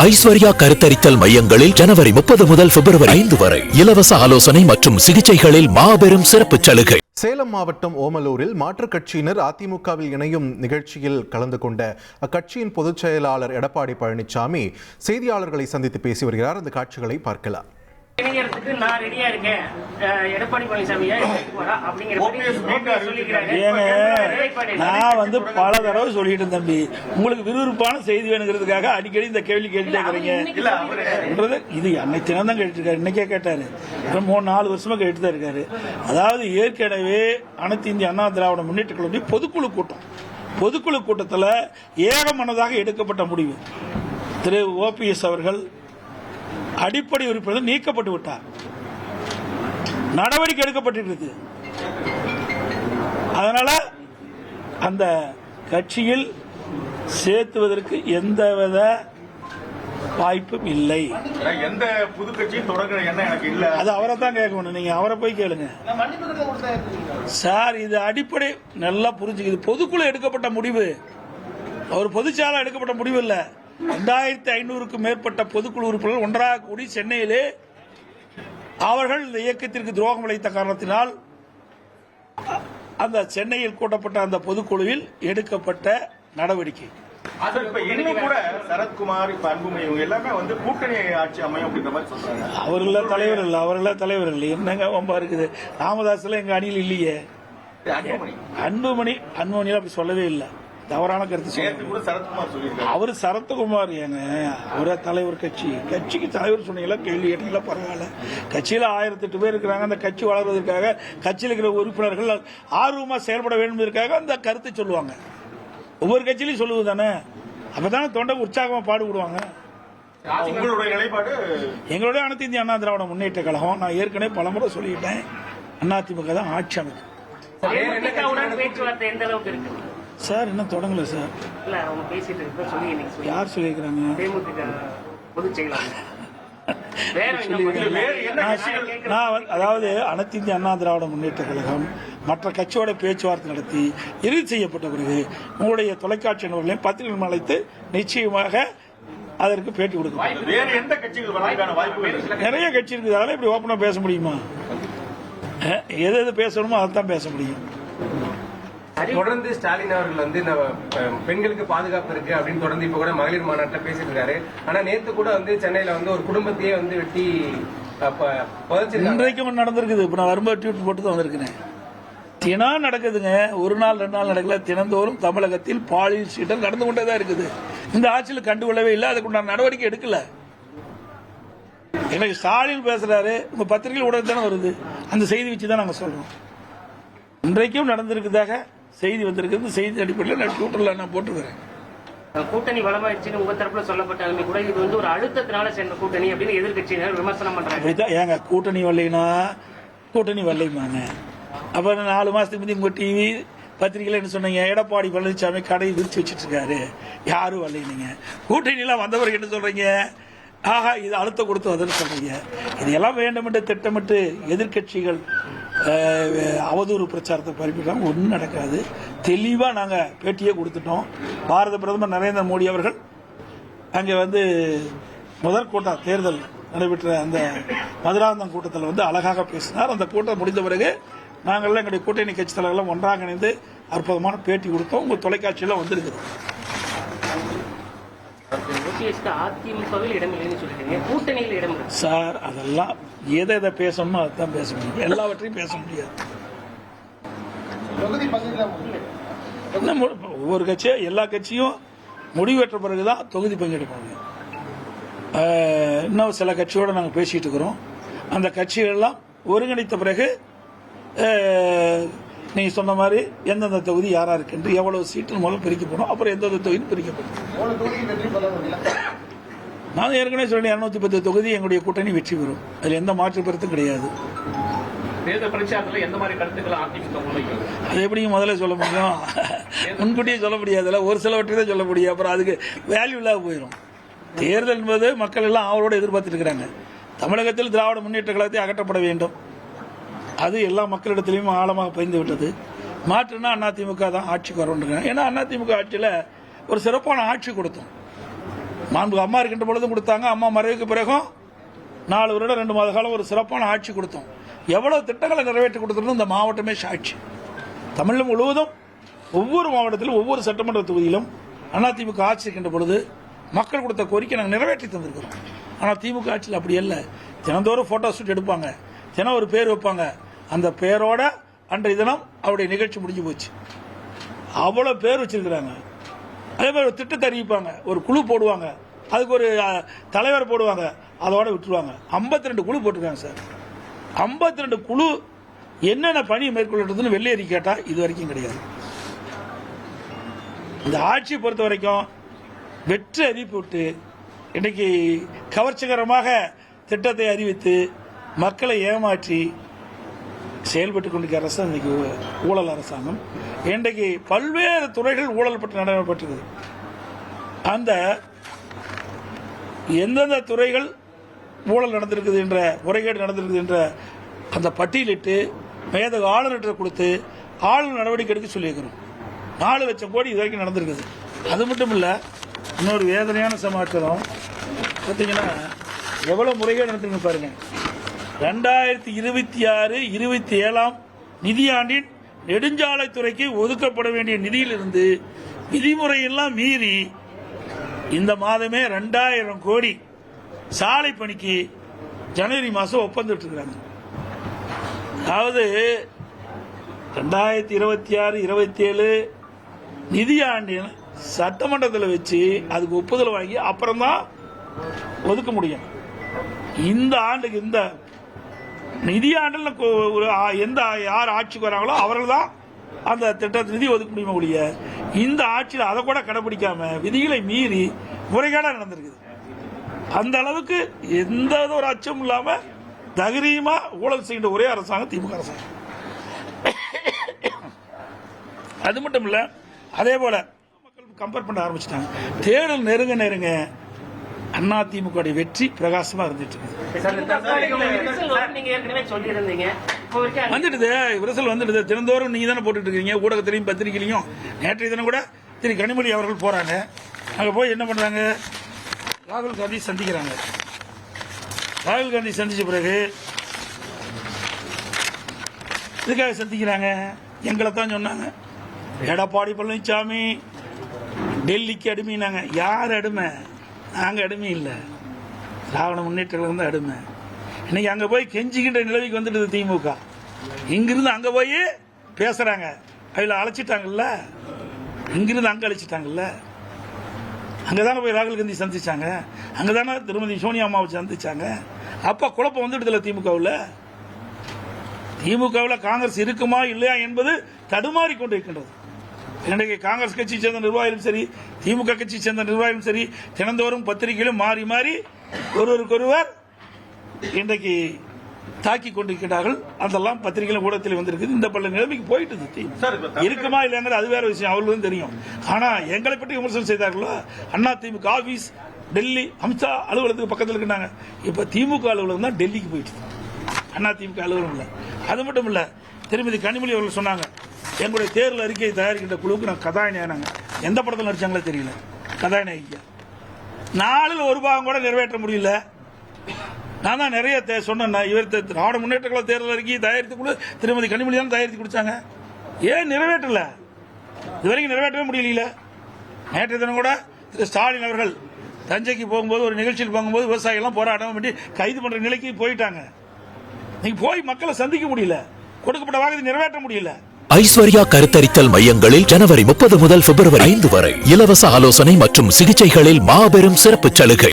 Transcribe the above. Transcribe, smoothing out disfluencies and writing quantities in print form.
ஐஸ்வர்யா கருத்தரித்தல் மையங்களில் ஜனவரி 30 முதல் பிப்ரவரி 5 வரை இலவச ஆலோசனை மற்றும் சிகிச்சைகளில் மாபெரும் சிறப்பு சலுகை. சேலம் மாவட்டம் ஓமலூரில் மாற்றுக் கட்சியினர் அதிமுகவில் இணையும் நிகழ்ச்சியில் கலந்து கொண்ட அக்கட்சியின் பொதுச் செயலாளர் எடப்பாடி பழனிசாமி செய்தியாளர்களை சந்தித்து பேசி வருகிறார். அந்த காட்சிகளை பார்க்கலாம். இணையறதுக்கு நான் ரெடியா இருக்கேன். எடப்பாடி பழனிசாமியை நான் பல தடவை சொல்லிட்டேன் தம்பி, உங்களுக்கு விறுவிறுப்பான செய்தி வேணுங்கிறதுக்காக அடிக்கடி இந்த கேள்வி கேட்டுக்கிறீங்க. இது அன்னைக்கு தினம் தான் கேட்டுருக்காரு, இன்னைக்கே கேட்டாரு, 3-4 வருஷமா கேட்டு தான் இருக்காரு. அதாவது ஏற்கனவே அனைத்து இந்திய அண்ணா திராவிட முன்னேற்ற கழகம் பொதுக்குழு கூட்டத்தில் ஏகமனதாக எடுக்கப்பட்ட முடிவு, திரு OPS அவர்கள் அடிப்படை உறுப்பினர் நீக்கப்பட்டு விட்டார். நடவடிக்கை எடுக்கப்பட்டிருக்கிறது. அதனால அந்த கட்சியில் சேர்த்துவதற்கு எந்தவித வாய்ப்பும் இல்லை. எந்த புது கட்சியும் தொடங்குற எண்ணம் எனக்கு இல்ல. அது அவரை தான் கேட்கணும், நீங்க அவரை போய் கேளுங்க சார். இது அடிப்படை நல்லா புரிஞ்சுக்குது. பொதுக்குழு எடுக்கப்பட்ட முடிவு, ஒரு பொதுச்சாலை எடுக்கப்பட்ட முடிவு இல்ல. 2500க்கும் மேற்பட்ட பொதுக்குழு உறுப்பினர்கள் ஒன்றாக கூடி சென்னையிலே அவர்கள் இந்த இயக்கத்திற்கு துரோகம் இழைத்த காரணத்தினால் அந்த சென்னையில் கூட்டப்பட்ட அந்த பொதுக்குழுவில் எடுக்கப்பட்ட நடவடிக்கை. இன்னும் கூட சரத்குமார், அன்புமணி எல்லாமே கூட்டணி ஆட்சி அமையும் அப்படின்ற மாதிரி சொல்றாங்க. அவர்கள தலைவர் இல்லை. என்னங்க ரொம்ப இருக்குது. ராமதாஸ்ல எங்க அணியில் இல்லையே. அன்புமணி அப்படி சொல்லவே இல்லை. தவறான கருத்து. அவரு சரத்குமார் ஏங்க, அவர தலைவர், கட்சிக்கு தலைவர் சொன்னீங்களா, கேள்வி கேட்டீங்களா, பரவாயில்ல. கட்சியில 1008 பேர் இருக்கிறாங்க. அந்த கட்சி வளர்வதற்காக கட்சியில் இருக்கிற உறுப்பினர்கள் ஆர்வமா செயல்பட வேண்டும் அந்த கருத்தை சொல்லுவாங்க. ஒவ்வொரு கட்சியிலையும் சொல்லுவது தானே. அப்பதானே தொண்டை உற்சாகமா பாடுபடுவாங்க. எங்களுடைய அனைத்து இந்திய அண்ணா திராவிட முன்னேற்ற கழகம், நான் ஏற்கனவே பலமுறை சொல்லிட்டேன், அதிமுக தான் ஆட்சி அமைக்கும் சார். இன்னும் தொடங்கல சார். யார் சொல்லியிருக்கிறாங்க? அதாவது அனைத்து இந்திய அண்ணா திராவிட முன்னேற்ற கழகம் மற்ற கட்சியோட பேச்சுவார்த்தை நடத்தி இறுதி செய்யப்பட்ட பிறகு உங்களுடைய தொலைக்காட்சி நிறுவனங்களையும் பத்திரிகை அழைத்து நிச்சயமாக அதற்கு பேட்டி கொடுக்கும். நிறைய கட்சி இருக்குது. அதெல்லாம் இப்படி ஓப்பனா பேச முடியுமா? எது பேசணுமோ அதைத்தான் பேச முடியும். தொடர்ந்து ஸ்டாலின் அவர்கள் பெண்களுக்கு பாதுகாப்பு இருக்கு அப்படின்னு தொடர்ந்து இப்ப கூட மகளிர் மாநாட்டில் பேசிட்டு இருக்காரு. ஆனா நேத்து கூட சென்னையில ஒரு குடும்பத்தையே வெட்டி இன்றைக்கும் நடந்திருக்குது. இப்ப நான் வரும்போது ட்வீட் போட்டு தான் வந்திருக்கேன். தினம் நடக்குதுங்க. ஒரு நாள் 2 நாள் நடக்கல. தினந்தோறும் தமிழகத்தில் பாலியல் சீட்டம் நடந்து கொண்டேதான் இருக்குது. இந்த ஆட்சியில் கண்டுகொள்ளவே இல்லை. அதுக்குண்டான நடவடிக்கை எடுக்கல. எனக்கு ஸ்டாலின் பேசுறாரு, உங்க பத்திரிகை உடனே தானே வருது. அந்த செய்தி வச்சுதான் நாங்க சொல்றோம். இன்றைக்கும் நடந்திருக்குதாக செய்தி வந்திருக்கு. செய்தி அடிப்படையில் நான் ட்விட்டர்ல நான் போட்டுக்கிறேன். கூட்டணி வளமாயிடுச்சுன்னு உங்க தரப்புல சொல்லப்பட்டாலுமே கூட இது ஒரு அழுத்தத்தினால சேர்ந்த கூட்டணி அப்படின்னு எதிர்கட்சியினர் விமர்சனம் பண்றாங்க. ஏங்க கூட்டணி வரலைமாங்க. அப்புறம் 4 மாசத்துக்கு முந்தைய உங்க டிவி பத்திரிகையில என்ன சொன்னீங்க? எடப்பாடி பழனிசாமி கடையை விரிச்சு வச்சிட்டு இருக்காரு, யாரும் வரலைங்க. கூட்டணி எல்லாம் வந்தவர்கள் என்ன சொல்றீங்க? ஆஹா, இது அழுத்தம் கொடுத்து வந்து சொல்றீங்க. இதெல்லாம் வேண்டும் என்று திட்டமிட்டு எதிர்கட்சிகள் அவதூறு பிரச்சாரத்தை பரப்பிட்டாங்க. ஒன்றும் நடக்காது. தெளிவாக நாங்கள் பேட்டியே கொடுத்துட்டோம். பாரத பிரதமர் நரேந்திர மோடி அவர்கள் அங்கே முதல் கூட்டம் தேர்தல் நடைபெற்ற அந்த மதுராந்தகம் கூட்டத்தில் அழகாக பேசினார். அந்த கூட்டம் முடிந்த பிறகு நாங்கள்லாம் எங்களுடைய கூட்டணி கட்சி தலைவர்கள்லாம் ஒன்றாக இணைந்து அற்புதமான பேட்டி கொடுத்தோம். உங்கள் தொலைக்காட்சியெல்லாம் வந்திருக்குது. சார் அதெல்லாம் எதை பேசணுமோ அதுதான் பேச முடியும். எல்லாவற்றையும் பேச முடியாது. ஒவ்வொரு கட்சியும் எல்லா கட்சியும் முடிவெற்ற பிறகுதான் தொகுதி பங்கெடுப்பாங்க. இன்னும் சில கட்சியோட நாங்கள் பேசிட்டு இருக்கிறோம். அந்த கட்சிகள் எல்லாம் ஒருங்கிணைத்த பிறகு நீங்க சொன்ன மாதிரி எந்தெந்த தொகுதி யாரா இருக்கு, எவ்வளவு சீட்டு மூலம் பிரிக்கப்படும், அப்புறம் எந்தெந்த தொகுதி பிரிக்கப்படும். நான் ஏற்கனவே சொல்லி 210 தொகுதி எங்களுடைய கூட்டணி வெற்றி பெறும். அதுல எந்த மாற்று கருத்தும் கிடையாது. அது எப்படி முதல்ல சொல்ல முடியும்? முன்கூட்டியே சொல்ல முடியாதுல்ல. ஒரு சிலவற்றை தான் சொல்ல முடியும். அப்புறம் அதுக்கு வேல்யூ இல்லாத போயிடும். தேர்தல் என்பது மக்கள் எல்லாம் அவரோட எதிர்பார்த்துட்டு இருக்கிறாங்க. தமிழகத்தில் திராவிட முன்னேற்ற கழகத்தை அகற்றப்பட வேண்டும். அது எல்லா மக்களிடத்திலையும் ஆழமாக பதிந்து விட்டது. மாற்றுனா அதிமுக தான் ஆட்சிக்கு வரும். ஏன்னா அதிமுக ஆட்சியில் ஒரு சிறப்பான ஆட்சி கொடுத்தோம். மாண்பு அம்மா இருக்கின்ற பொழுதும் கொடுத்தாங்க. அம்மா மறைவுக்கு பிறகும் 4 வருடம் 2 மாத காலம் ஒரு சிறப்பான ஆட்சி கொடுத்தோம். எவ்வளவு திட்டங்களை நிறைவேற்றி கொடுத்துருந்தோம் இந்த மாவட்டமே சாட்சி. தமிழ் முழுவதும் ஒவ்வொரு மாவட்டத்திலும் ஒவ்வொரு சட்டமன்ற தொகுதியிலும் அதிமுக ஆட்சி இருக்கின்ற பொழுது மக்கள் கொடுத்த கோரிக்கை நாங்கள் நிறைவேற்றி தந்திருக்கிறோம். ஆனால் திமுக ஆட்சியில் அப்படி இல்லை. தினந்தோறும் போட்டோ ஷூட் எடுப்பாங்க, தினம் ஒரு பேர் வைப்பாங்க. அந்த பேரோட அன்றைய தினம் அவருடைய நிகழ்ச்சி முடிஞ்சு போச்சு. அவ்வளோ பேர் வச்சிருக்கிறாங்க. அதே மாதிரி ஒரு திட்டத்தை அறிவிப்பாங்க, ஒரு குழு போடுவாங்க, அதுக்கு ஒரு தலைவர் போடுவாங்க, அதோட விட்டுருவாங்க. 52 குழு போட்டிருக்காங்க சார். 52 குழு என்னென்ன பணி மேற்கொள்ளதுன்னு வெள்ளேறி கேட்டால் இது வரைக்கும் கிடையாது. இந்த ஆட்சியை பொறுத்த வரைக்கும் வெற்றி அறிவிப்பு விட்டு இன்னைக்கு கவர்ச்சிகரமாக திட்டத்தை அறிவித்து மக்களை ஏமாற்றி செயல்பட்டுக் கொண்டிருக்கிற அரசு இன்னைக்கு ஊழல் அரசாங்கம். இன்றைக்கு பல்வேறு துறைகள் ஊழல் பற்றி நடைபெற்றிருக்குது. அந்த எந்தெந்த துறைகள் ஊழல் நடந்திருக்குது என்ற முறைகேடு நடந்திருக்குது என்ற அந்த பட்டியலிட்டு மேதகு ஆளுநர்கிட்ட கொடுத்து ஆளுநர் நடவடிக்கை எடுக்க சொல்லியிருக்கிறோம். 4 லட்சம் கோடி இது வரைக்கும் நடந்திருக்குது. அது மட்டும் இல்லை, இன்னொரு வேதனையான சமாச்சாரம் பார்த்தீங்கன்னா எவ்வளோ முறைகேடு நடந்திருக்கு பாருங்க. 2026-27 நிதியாண்டின் நெடுஞ்சாலைத்துறைக்கு ஒதுக்கப்பட வேண்டிய நிதியிலிருந்து விதிமுறையெல்லாம் மீறி இந்த மாதமே 2000 கோடி சாலை பணிக்கு ஜனவரி மாதம் ஒப்பந்தம் விட்டுருக்காங்க. அதாவது 2026-27 நிதியாண்டின் சட்டமன்றத்தில் வச்சு அதுக்கு ஒப்புதல் வாங்கி அப்புறம் தான் ஒதுக்க முடியும். இந்த ஆண்டுக்கு இந்த நிதியாண்டில் எந்த யார் ஆட்சிக்கு வராங்களோ அவர்கள் தான் அந்த திட்டத்தை நிதி ஒதுக்க முடியுமா ஒழிய இந்த ஆட்சியில் அதை கூட கடைபிடிக்காம விதிகளை மீறி முறைகேடாக நடந்திருக்குது. அந்த அளவுக்கு எந்த ஒரு அச்சமும் இல்லாம தைரியமா ஊழல் செய்கின்ற ஒரே அரசாங்கம் திமுக அரசாங்கம். அது மட்டும் இல்ல, அதே போல மக்கள் கம்பேர் பண்ண ஆரம்பிச்சிட்டாங்க. தேர்தல் நெருங்க நெருங்க அதிமுக வெற்றி பிரகாசமா இருந்துட்டு வந்துடுது. விரசல் வந்துடுது. தினந்தோறும் நீங்க தானே போட்டுட்டு இருக்கீங்க, ஊடகத்திலையும் பத்திரிகையிலையும். நேற்றைய தினம் கூட திரு கனிமொழி அவர்கள் போறாங்க. அங்க போய் என்ன பண்றாங்க, ராகுல் காந்தி சந்திக்கிறாங்க. ராகுல் காந்தி சந்திச்ச பிறகு இதுக்காக சந்திக்கிறாங்க. எங்களை தான் சொன்னாங்க, எடப்பாடி பழனிசாமி டெல்லிக்கு அடிமைனாங்க. யார் அடிமை? நாங்கள் அடிமை இல்லை, திராவிட முன்னேற்ற கழகம் தான் அடிமை. இன்னைக்கு அங்கே போய் கெஞ்சிக்கின்ற நிலவுக்கு வந்துடுது திமுக. இங்கிருந்து அங்கே போய் பேசுறாங்க. அதில் அழைச்சிட்டாங்கல்ல, இங்கிருந்து அங்கே அழைச்சிட்டாங்கல்ல. அங்கதானே போய் ராகுல் காந்தி சந்திச்சாங்க, அங்கதானே திருமதி சோனியா அம்மாவை சந்திச்சாங்க. அப்ப குழப்பம் வந்துடுதுல திமுகவில். திமுகவில் காங்கிரஸ் இருக்குமா இல்லையா என்பது தடுமாறி கொண்டிருக்கின்றது. இன்றைக்கு காங்கிரஸ் கட்சி சேர்ந்த நிர்வாகிகளும் சரி, திமுக கட்சி சேர்ந்த நிர்வாகிகளும் சரி, தினந்தோறும் பத்திரிகையிலும் மாறி மாறி ஒருவருக்கொருவர் இன்றைக்கு தாக்கி கொண்டிருக்கிறார்கள். அதெல்லாம் பத்திரிகையிலும் ஊடகத்தில் வந்திருக்கு. இந்த பல நிலைமைக்கு போயிட்டு இருக்குமா இல்லைங்கிறது அது வேற விஷயம், அவர்களும் தெரியும். ஆனா எங்களை பற்றி விமர்சனம் செய்தார்களோ, அண்ணா திமுக ஆபீஸ் டெல்லி அமித்ஷா அலுவலகத்துக்கு பக்கத்தில் இருக்கிறாங்க. இப்ப திமுக அலுவலகம் தான் டெல்லிக்கு போயிட்டு, அண்ணா திமுக அலுவலகம் இல்ல. அது மட்டும் இல்ல, திருமதி கனிமொழி அவர்கள் சொன்னாங்க, எங்களுடைய தேர்தல் அறிக்கையை தயாரிக்கின்ற குழுவுக்கு நான் கதாநாயகனாங்க. எந்த படத்தில் நடிச்சாங்களோ தெரியல, கதாநாயகியா. 4 ஒரு பாகம் கூட நிறைவேற்ற முடியல. நான் தான் நிறைய சொன்னேன். இவர் திராவிட முன்னேற்ற கழக தேர்தல் அறிக்கையை தயாரித்து கூட திருமதி கனிமொழி தான் தயாரித்து கொடுத்தாங்க. ஏன் நிறைவேற்றல? இதுவரைக்கும் நிறைவேற்றவே முடியல. நேற்றைய தினம் கூட திரு ஸ்டாலின் அவர்கள் தஞ்சைக்கு போகும்போது ஒரு நிகழ்ச்சியில் போகும்போது விவசாயிகள் போராட்டம் பண்ணி கைது பண்ற நிலைக்கு போயிட்டாங்க. நீங்க போய் மக்களை சந்திக்க முடியல, கொடுக்கப்பட்ட வாக்குறுதி நிறைவேற்ற முடியல. ஐஸ்வர்யா கருத்தரித்தல் மையங்களில் ஜனவரி 30 முதல் பிப்ரவரி 5 வரை இலவச ஆலோசனை மற்றும் சிகிச்சைகளில் மாபெரும் சிறப்பு சலுகை.